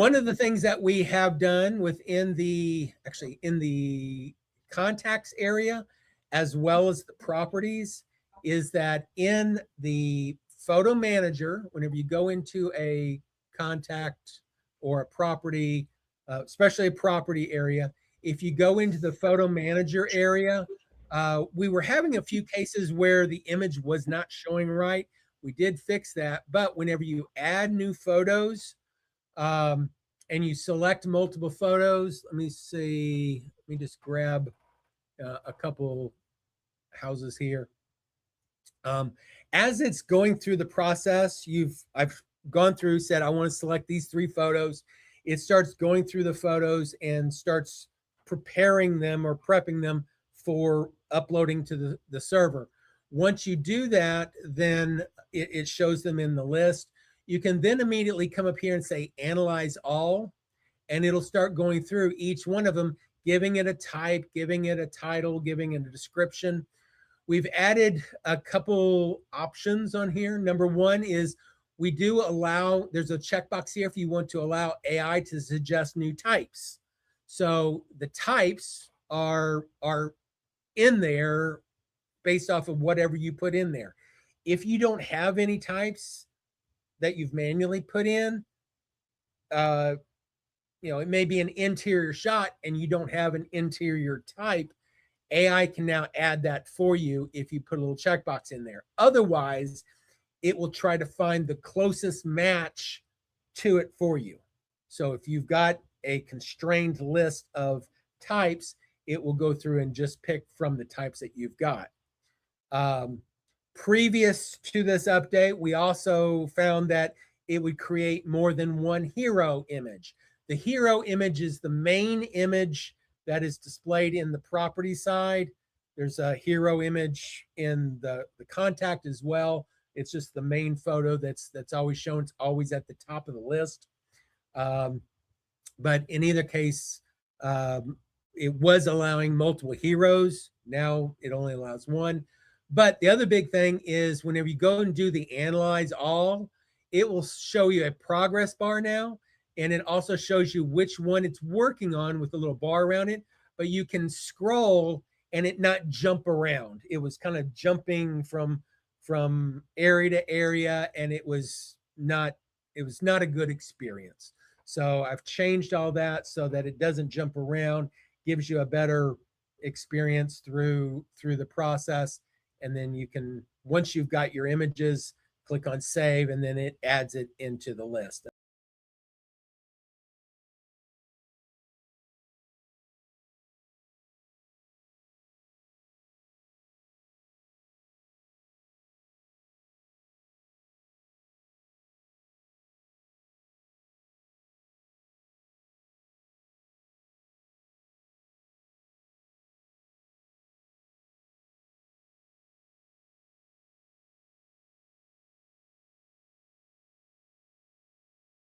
One of the things that we have done within actually in the contacts area, as well as the properties, is that in the photo manager, whenever you go into a contact or a property, especially a property area, if you go into the photo manager area, we were having a few cases where the image was not showing right. We did fix that, but whenever you add new photos, um, and you select multiple photos. Let me see. Let me just grab a couple houses here. As it's going through the process, I've gone through, said I want to select these 3 photos. It starts going through the photos and starts preparing them or prepping them for uploading to the server. Once you do that, then it shows them in the list. You can then immediately come up here and say analyze all, and it'll start going through each one of them, giving it a type, giving it a title, giving it a description. We've added a couple options on here. Number one is we do allow, there's a checkbox here if you want to allow AI to suggest new types. So the types are in there based off of whatever you put in there. If you don't have any types that you've manually put in, it may be an interior shot and you don't have an interior type. AI can now add that for you if you put a little checkbox in there. Otherwise, it will try to find the closest match to it for you. So if you've got a constrained list of types, it will go through and just pick from the types that you've got. Previous to this update, we also found that it would create more than one hero image. The hero image is the main image that is displayed in the property side. There's a hero image in the contact as well. It's just the main photo that's always shown. It's always at the top of the list. But in either case, it was allowing multiple heroes. Now it only allows one. But the other big thing is whenever you go and do the analyze all, it will show you a progress bar now. And it also shows you which one it's working on with a little bar around it. But you can scroll and it not jump around. It was kind of jumping from area to area, and it was not a good experience. So I've changed all that so that it doesn't jump around, gives you a better experience through the process. And then you can, once you've got your images, click on save, and then it adds it into the list.